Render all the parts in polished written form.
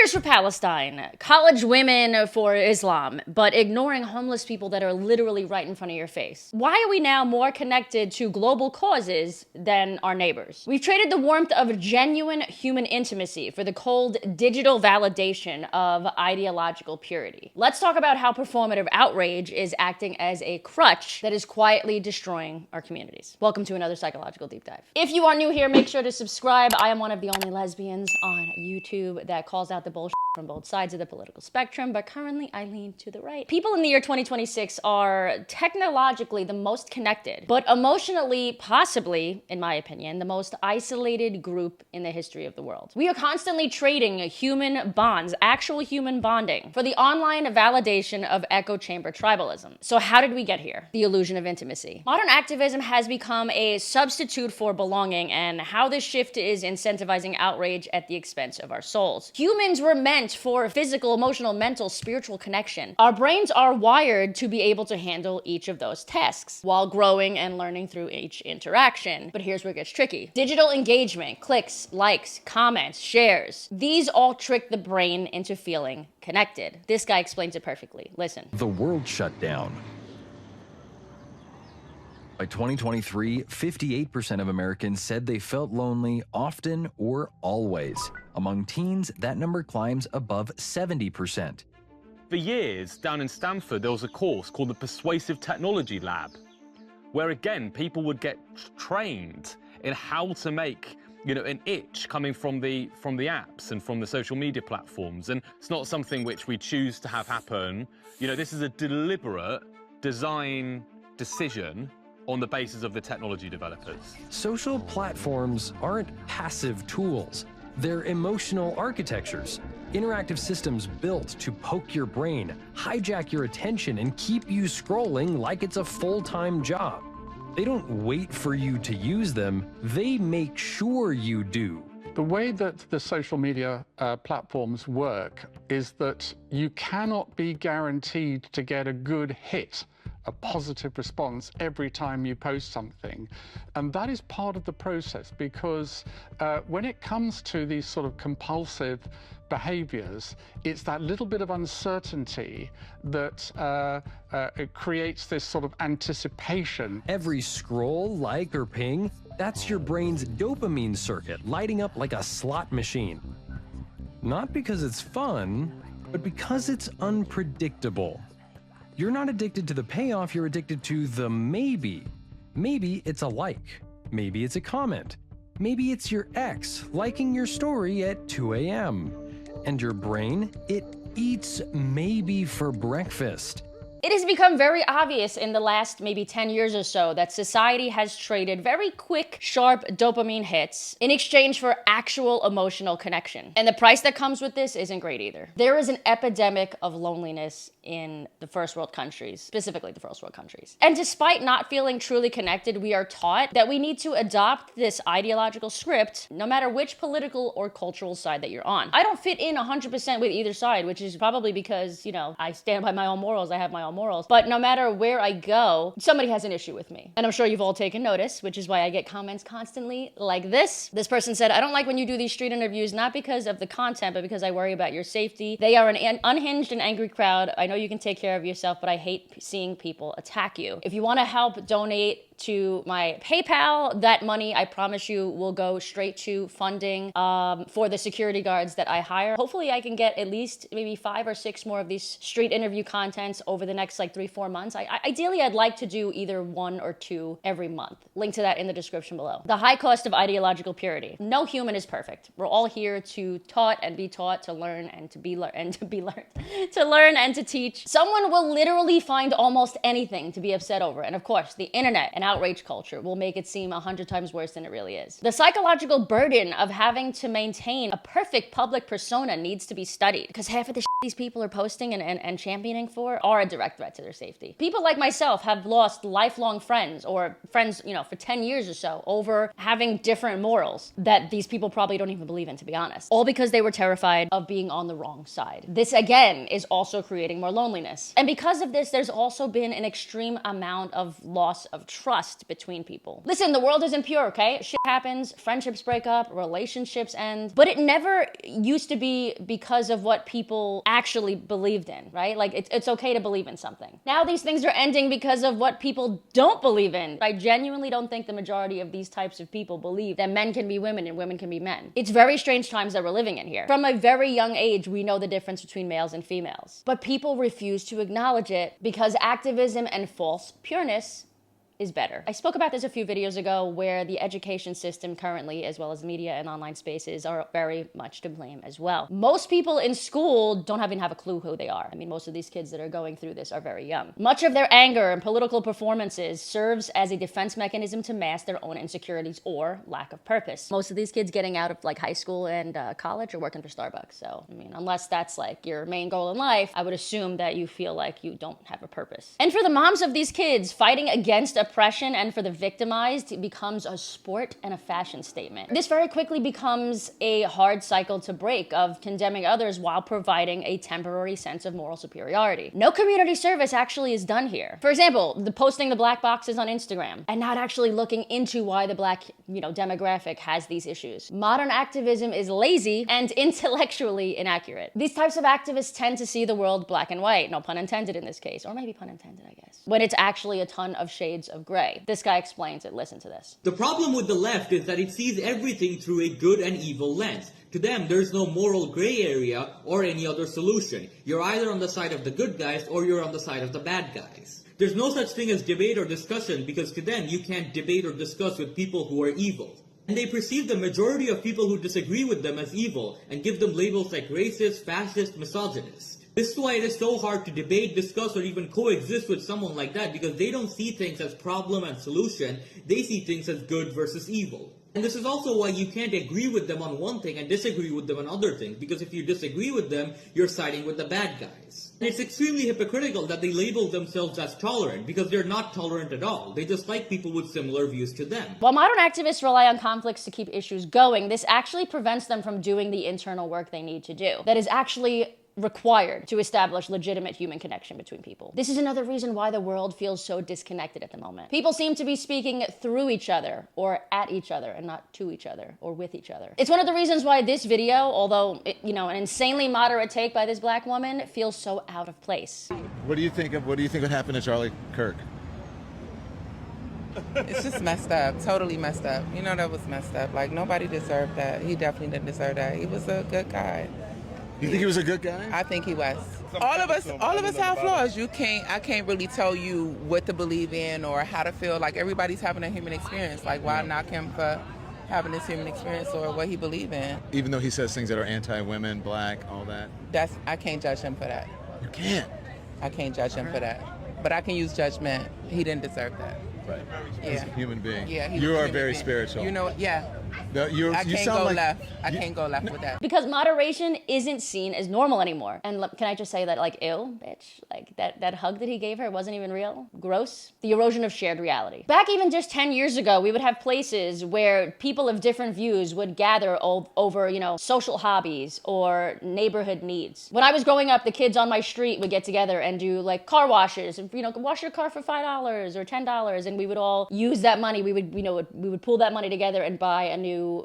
Martyrs for Palestine, college women for Islam, but ignoring homeless people that are literally right in front of your face. Why are we now more connected to global causes than our neighbors? We've traded the warmth of genuine human intimacy for the cold digital validation of ideological purity. Let's talk about how performative outrage is acting as a crutch that is quietly destroying our communities. Welcome to another psychological deep dive. If you are new here, make sure to subscribe. I am one of the only lesbians on YouTube that calls out the bullshit from both sides of the political spectrum, but currently I lean to the right. People in the year 2026 are technologically the most connected, but emotionally, possibly, in my opinion, the most isolated group in the history of the world. We are constantly trading human bonds, actual human bonding, for the online validation of echo chamber tribalism. So how did we get here? The illusion of intimacy. Modern activism has become a substitute for belonging, and how this shift is incentivizing outrage at the expense of our souls. Humans were meant for physical, emotional, mental, spiritual connection. Our brains are wired to be able to handle each of those tasks while growing and learning through each interaction. But here's where it gets tricky. Digital engagement, clicks, likes, comments, shares, these all trick the brain into feeling connected. This guy explains it perfectly. Listen. The world shut down. By 2023, 58% of Americans said they felt lonely often or always. Among teens, that number climbs above 70%. For years, down in Stanford, there was a course called the Persuasive Technology Lab, where again, people would get trained in how to make, an itch coming from the apps and from the social media platforms. And it's not something which we choose to have happen. This is a deliberate design decision on the basis of the technology developers. Social platforms aren't passive tools. They're emotional architectures, interactive systems built to poke your brain, hijack your attention, and keep you scrolling like it's a full-time job. They don't wait for you to use them, they make sure you do. The way that the social media platforms work is that you cannot be guaranteed to get a good hit, a positive response every time you post something. And that is part of the process, because when it comes to these sort of compulsive behaviors, it's that little bit of uncertainty that it creates this sort of anticipation. Every scroll, like, or ping, that's your brain's dopamine circuit lighting up like a slot machine. Not because it's fun, but because it's unpredictable. You're not addicted to the payoff, you're addicted to the maybe. Maybe it's a like. Maybe it's a comment. Maybe it's your ex liking your story at 2 a.m. And your brain, it eats maybe for breakfast. It has become very obvious in the last maybe 10 years or so that society has traded very quick, sharp dopamine hits in exchange for actual emotional connection. And the price that comes with this isn't great either. There is an epidemic of loneliness in the first world countries, specifically the first world countries. And despite not feeling truly connected, we are taught that we need to adopt this ideological script no matter which political or cultural side that you're on. I don't fit in 100% with either side, which is probably because, I stand by my own morals, I have my own morals. But no matter where I go, somebody has an issue with me. And I'm sure you've all taken notice, which is why I get comments constantly like this. This person said, "I don't like when you do these street interviews, not because of the content, but because I worry about your safety. They are an unhinged and angry crowd. I know you can take care of yourself, but I hate seeing people attack you. If you want to help donate to my PayPal, that money, I promise you, will go straight to funding for the security guards that I hire. Hopefully I can get at least maybe 5 or 6 more of these street interview contents over the next 3-4 months. Ideally, I'd like to do either 1 or 2 every month. Link to that in the description below. The high cost of ideological purity. No human is perfect. We're all here to be taught, to learn and to be learned, to learn and to teach. Someone will literally find almost anything to be upset over. And of course, the internet and outrage culture will make it seem 100 times worse than it really is. The psychological burden of having to maintain a perfect public persona needs to be studied, because half of the these people are posting and championing for are a direct threat to their safety. People like myself have lost lifelong friends, or friends, for 10 years or so, over having different morals that these people probably don't even believe in, to be honest. All because they were terrified of being on the wrong side. This, again, is also creating more loneliness. And because of this, there's also been an extreme amount of loss of trust. trust between people. Listen, the world isn't pure, okay? Shit happens, friendships break up, relationships end, but it never used to be because of what people actually believed in, right? Like, it's okay to believe in something. Now these things are ending because of what people don't believe in. I genuinely don't think the majority of these types of people believe that men can be women and women can be men. It's very strange times that we're living in here. From a very young age, we know the difference between males and females, but people refuse to acknowledge it because activism and false pureness is better. I spoke about this a few videos ago where the education system currently, as well as media and online spaces, are very much to blame as well. Most people in school don't even have a clue who they are. I mean, most of these kids that are going through this are very young. Much of their anger and political performances serves as a defense mechanism to mask their own insecurities or lack of purpose. Most of these kids getting out of like high school and college are working for Starbucks. So, I mean, unless that's like your main goal in life, I would assume that you feel like you don't have a purpose. And for the moms of these kids, fighting against oppression and for the victimized, it becomes a sport and a fashion statement. This very quickly becomes a hard cycle to break of condemning others while providing a temporary sense of moral superiority. No community service actually is done here. For example, the posting the black boxes on Instagram and not actually looking into why the black, demographic has these issues. Modern activism is lazy and intellectually inaccurate. These types of activists tend to see the world black and white, no pun intended in this case, or maybe pun intended, I guess, when it's actually a ton of shades of gray. This guy explains it. Listen to this. The problem with the left is that it sees everything through a good and evil lens. To them, there's no moral gray area or any other solution. You're either on the side of the good guys or you're on the side of the bad guys. There's no such thing as debate or discussion because to them, you can't debate or discuss with people who are evil. And they perceive the majority of people who disagree with them as evil and give them labels like racist, fascist, misogynist. This is why it is so hard to debate, discuss, or even coexist with someone like that because they don't see things as problem and solution, they see things as good versus evil. And this is also why you can't agree with them on one thing and disagree with them on other things, because if you disagree with them, you're siding with the bad guys. And it's extremely hypocritical that they label themselves as tolerant, because they're not tolerant at all. They just like people with similar views to them. While modern activists rely on conflicts to keep issues going, this actually prevents them from doing the internal work they need to do. That is actually required to establish legitimate human connection between people. This is another reason why the world feels so disconnected at the moment. People seem to be speaking through each other or at each other and not to each other or with each other. It's one of the reasons why this video, although an insanely moderate take by this black woman, feels so out of place. What do you think would happen to Charlie Kirk? It's just messed up, totally messed up. That was messed up. Like, nobody deserved that. He definitely didn't deserve that. He was a good guy. You think he was a good guy? I think he was. All of us have flaws. I can't really tell you what to believe in or how to feel. Like, everybody's having a human experience. Like, why knock him for having this human experience or what he believe in? Even though he says things that are anti-women, black, all that? I can't judge him for that. You can't? I can't judge him for that. But I can use judgment. He didn't deserve that. Right. Yeah. He's a human being. Yeah. You are very spiritual. Yeah. I can't go left. I can't go left with that. Because moderation isn't seen as normal anymore. And can I just say that, like, ew, bitch? Like, that hug that he gave her wasn't even real? Gross. The erosion of shared reality. Back even just 10 years ago, we would have places where people of different views would gather over, social hobbies or neighborhood needs. When I was growing up, the kids on my street would get together and do, like, car washes. Wash your car for $5 or $10, and we would all use that money. We would pool that money together and buy a new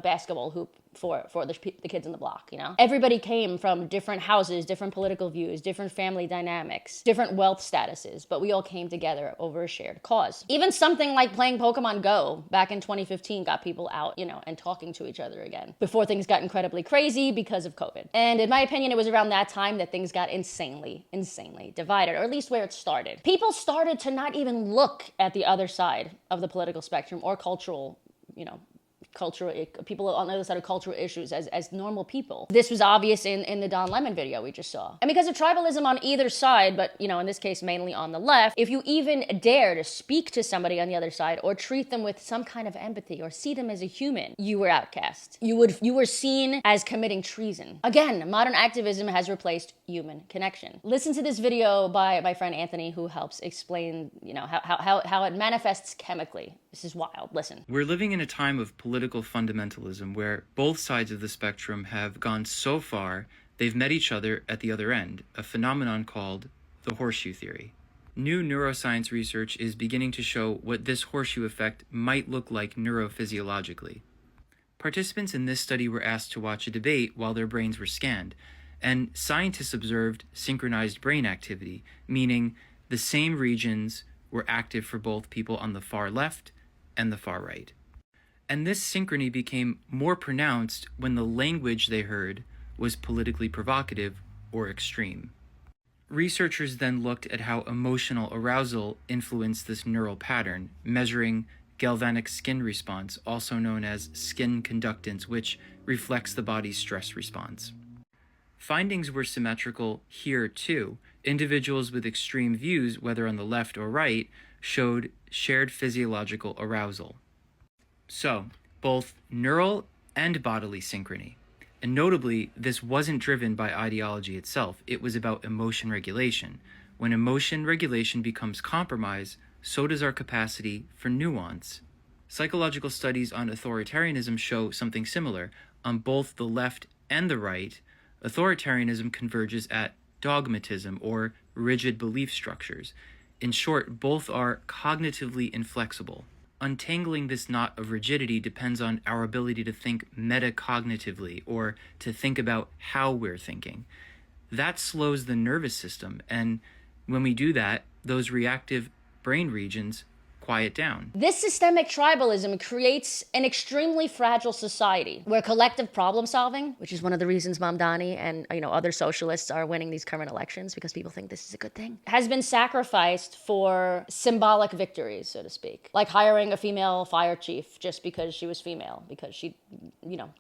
basketball hoop for the kids in the block. Everybody came from different houses, different political views, different family dynamics, different wealth statuses, but we all came together over a shared cause. Even something like playing Pokemon Go back in 2015 got people out, and talking to each other again before things got incredibly crazy because of COVID. And in my opinion, it was around that time that things got insanely divided, or at least where it started. People started to not even look at the other side of the political spectrum or cultural people on the other side of cultural issues as normal people. This was obvious in the Don Lemon video we just saw. And because of tribalism on either side, but in this case mainly on the left, if you even dare to speak to somebody on the other side or treat them with some kind of empathy or see them as a human, you were outcast. You were seen as committing treason. Again, modern activism has replaced human connection. Listen to this video by my friend Anthony, who helps explain how it manifests chemically. This is wild. Listen. We're living in a time of political fundamentalism where both sides of the spectrum have gone so far they've met each other at the other end, a phenomenon called the horseshoe theory. New neuroscience research is beginning to show what this horseshoe effect might look like neurophysiologically. Participants in this study were asked to watch a debate while their brains were scanned, and scientists observed synchronized brain activity, meaning the same regions were active for both people on the far left and the far right. And this synchrony became more pronounced when the language they heard was politically provocative or extreme. Researchers then looked at how emotional arousal influenced this neural pattern, measuring galvanic skin response, also known as skin conductance, which reflects the body's stress response. Findings were symmetrical here too. Individuals with extreme views, whether on the left or right, showed shared physiological arousal. So, both neural and bodily synchrony. And notably, this wasn't driven by ideology itself. It was about emotion regulation. When emotion regulation becomes compromised, so does our capacity for nuance. Psychological studies on authoritarianism show something similar. On both the left and the right, authoritarianism converges at dogmatism or rigid belief structures. In short, both are cognitively inflexible. Untangling this knot of rigidity depends on our ability to think metacognitively, or to think about how we're thinking. That slows the nervous system, and when we do that, those reactive brain regions quiet down. This systemic tribalism creates an extremely fragile society where collective problem solving, which is one of the reasons Mamdani and other socialists are winning these current elections, because people think this is a good thing, has been sacrificed for symbolic victories, so to speak. Like hiring a female fire chief just because she was female, because she,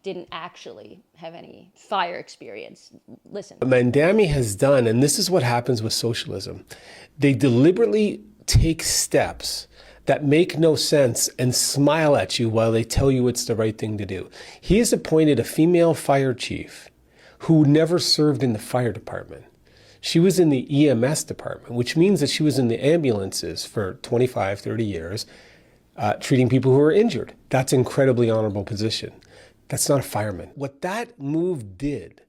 didn't actually have any fire experience. Listen. What Mamdani has done, and this is what happens with socialism, they deliberately take steps that make no sense and smile at you while they tell you it's the right thing to do. He has appointed a female fire chief who never served in the fire department. She was in the EMS department, which means that she was in the ambulances for 25, 30 years, treating people who were injured. That's an incredibly honorable position. That's not a fireman. What that move did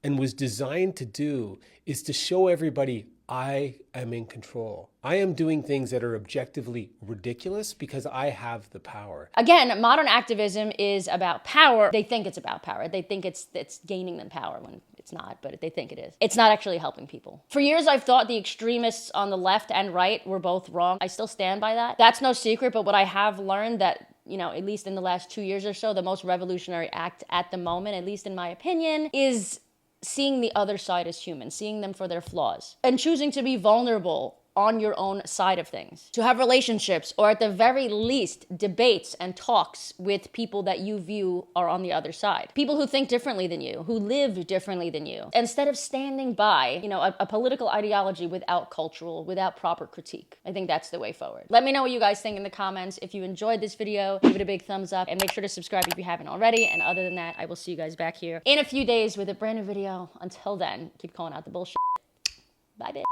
and was designed to do is to show everybody, I am in control. I am doing things that are objectively ridiculous because I have the power. Again, modern activism is about power. They think it's about power. They think it's gaining them power when it's not, but they think it is. It's not actually helping people. For years, I've thought the extremists on the left and right were both wrong. I still stand by that. That's no secret, but what I have learned that at least in the last 2 years or so, the most revolutionary act at the moment, at least in my opinion, is seeing the other side as human, seeing them for their flaws, and choosing to be vulnerable on your own side of things. To have relationships, or at the very least, debates and talks with people that you view are on the other side. People who think differently than you, who live differently than you. Instead of standing by, a political ideology without proper critique. I think that's the way forward. Let me know what you guys think in the comments. If you enjoyed this video, give it a big thumbs up, and make sure to subscribe if you haven't already. And other than that, I will see you guys back here in a few days with a brand new video. Until then, keep calling out the bullshit. Bye, bitch.